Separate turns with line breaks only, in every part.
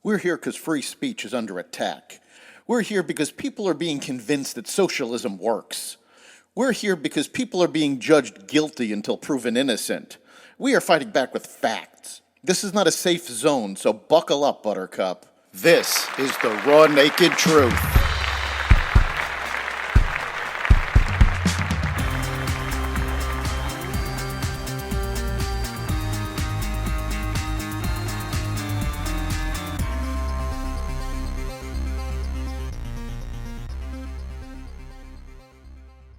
We're here because free speech is under attack. We're here because people are being convinced that socialism works. We're here because people are being judged guilty until proven innocent. We are fighting back with facts. This is not a safe zone, so buckle up, Buttercup. This is the raw, naked truth.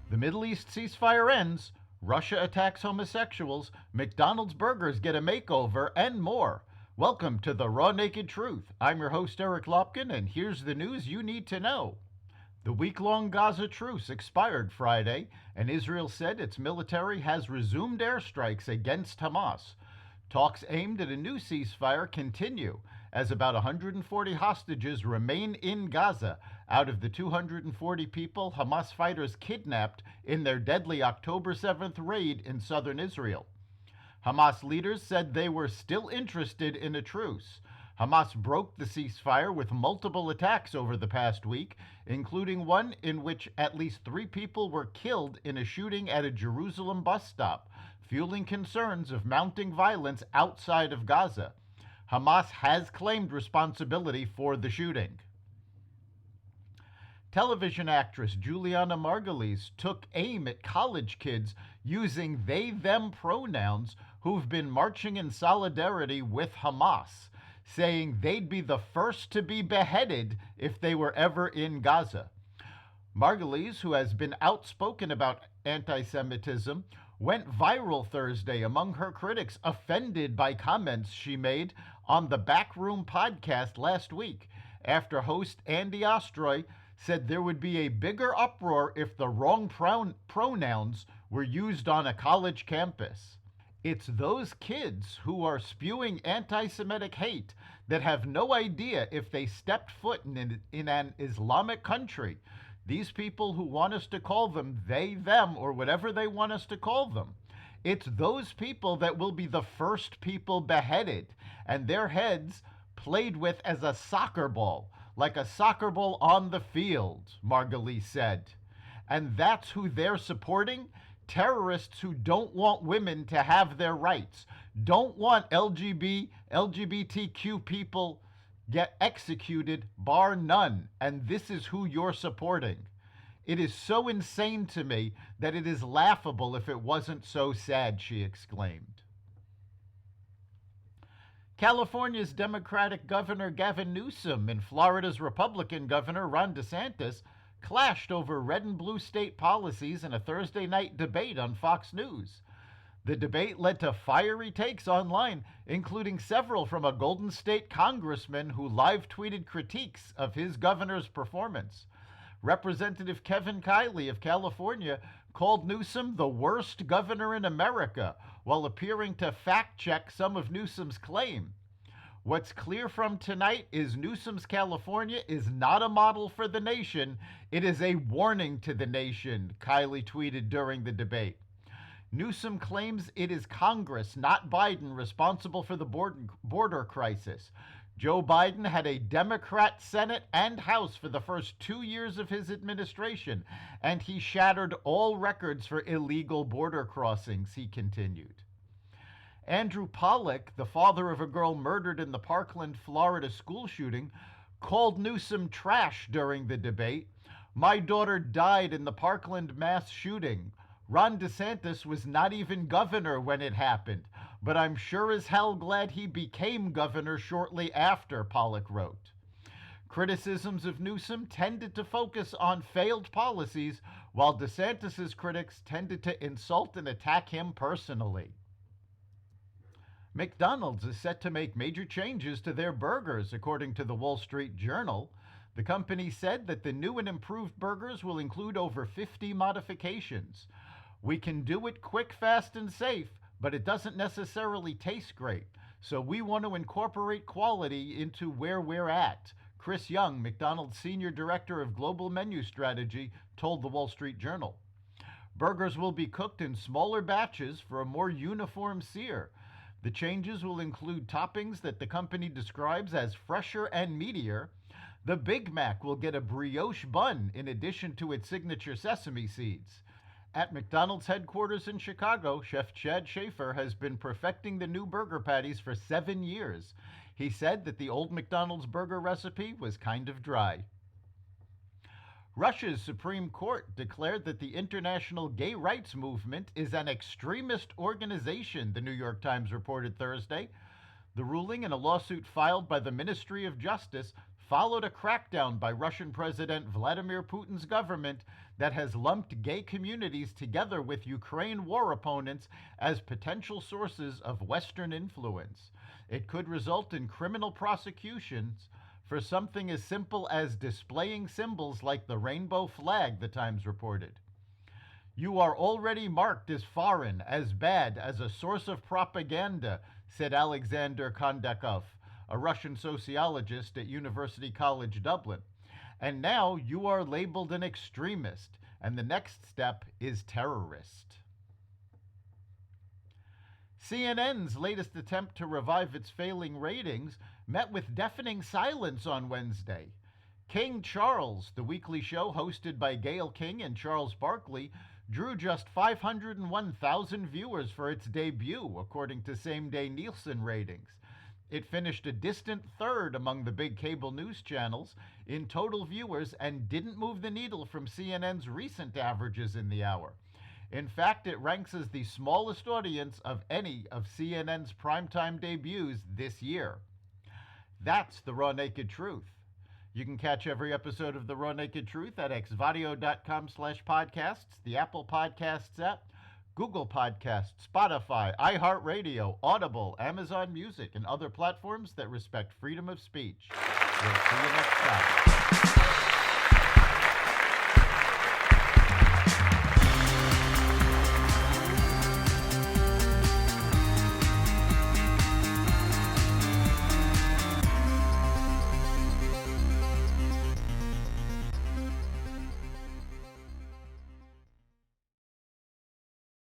The Middle East ceasefire ends, Russia attacks homosexuals, McDonald's burgers get a makeover, and more. Welcome to the Raw Naked Truth. I'm your host, Eric Lopkin, and here's the news you need to know. The week-long Gaza truce expired Friday, and Israel said its military has resumed airstrikes against Hamas. Talks aimed at a new ceasefire continue as about 140 hostages remain in Gaza out of the 240 people Hamas fighters kidnapped in their deadly October 7th raid in southern Israel. Hamas leaders said they were still interested in a truce. Hamas broke the ceasefire with multiple attacks over the past week, including one in which at least 3 people were killed in a shooting at a Jerusalem bus stop, fueling concerns of mounting violence outside of Gaza. Hamas has claimed responsibility for the shooting. Television actress Juliana Margulies took aim at college kids using they-them pronouns who've been marching in solidarity with Hamas, saying they'd be the first to be beheaded if they were ever in Gaza. Margulies, who has been outspoken about anti-Semitism, went viral Thursday among her critics offended by comments she made on the Backroom podcast last week after host Andy Ostroy said there would be a bigger uproar if the wrong pronouns were used on a college campus. It's those kids who are spewing anti-Semitic hate that have no idea if they stepped foot in an Islamic country. These people who want us to call them they, them, or whatever they want us to call them. It's those people that will be the first people beheaded and their heads played with as a soccer ball, like a soccer ball on the field, Margulies said. And that's who they're supporting? Terrorists who don't want women to have their rights, don't want LGBTQ people get executed, bar none, and this is who you're supporting. It is so insane to me that it is laughable if it wasn't so sad, she exclaimed. California's Democratic Governor Gavin Newsom and Florida's Republican Governor Ron DeSantis clashed over red and blue state policies in a Thursday night debate on Fox News. The debate led to fiery takes online, including several from a Golden State congressman who live-tweeted critiques of his governor's performance. Representative Kevin Kiley of California called Newsom the worst governor in America, while appearing to fact-check some of Newsom's claim. What's clear from tonight is Newsom's California is not a model for the nation. It is a warning to the nation, Kiley tweeted during the debate. Newsom claims it is Congress, not Biden, responsible for the border crisis. Joe Biden had a Democrat Senate and House for the first 2 years of his administration, and he shattered all records for illegal border crossings, he continued. Andrew Pollack, the father of a girl murdered in the Parkland, Florida school shooting, called Newsom trash during the debate. "My daughter died in the Parkland mass shooting. Ron DeSantis was not even governor when it happened, but I'm sure as hell glad he became governor shortly after," Pollack wrote. Criticisms of Newsom tended to focus on failed policies, while DeSantis's critics tended to insult and attack him personally. McDonald's is set to make major changes to their burgers, according to the Wall Street Journal. The company said that the new and improved burgers will include over 50 modifications. "We can do it quick, fast, and safe, but it doesn't necessarily taste great. So we want to incorporate quality into where we're at," Chris Young, McDonald's Senior Director of Global Menu Strategy, told the Wall Street Journal. Burgers will be cooked in smaller batches for a more uniform sear. The changes will include toppings that the company describes as fresher and meatier. The Big Mac will get a brioche bun in addition to its signature sesame seeds. At McDonald's headquarters in Chicago, Chef Chad Schaefer has been perfecting the new burger patties for 7 years. He said that the old McDonald's burger recipe was kind of dry. Russia's Supreme Court declared that the International Gay Rights Movement is an extremist organization, the New York Times reported Thursday. The ruling in a lawsuit filed by the Ministry of Justice followed a crackdown by Russian President Vladimir Putin's government that has lumped gay communities together with Ukraine war opponents as potential sources of Western influence. It could result in criminal prosecutions for something as simple as displaying symbols like the rainbow flag, the Times reported. You are already marked as foreign, as bad, as a source of propaganda, said Alexander Kondakov, a Russian sociologist at University College Dublin. And now you are labeled an extremist, and the next step is terrorist. CNN's latest attempt to revive its failing ratings met with deafening silence on Wednesday. King Charles, the weekly show hosted by Gayle King and Charles Barkley, drew just 501,000 viewers for its debut, according to same-day Nielsen ratings. It finished a distant third among the big cable news channels in total viewers and didn't move the needle from CNN's recent averages in the hour. In fact, it ranks as the smallest audience of any of CNN's primetime debuts this year. That's the Raw Naked Truth. You can catch every episode of The Raw Naked Truth at xvadio.com/podcasts, the Apple Podcasts app, Google Podcasts, Spotify, iHeartRadio, Audible, Amazon Music, and other platforms that respect freedom of speech. We'll see you next time.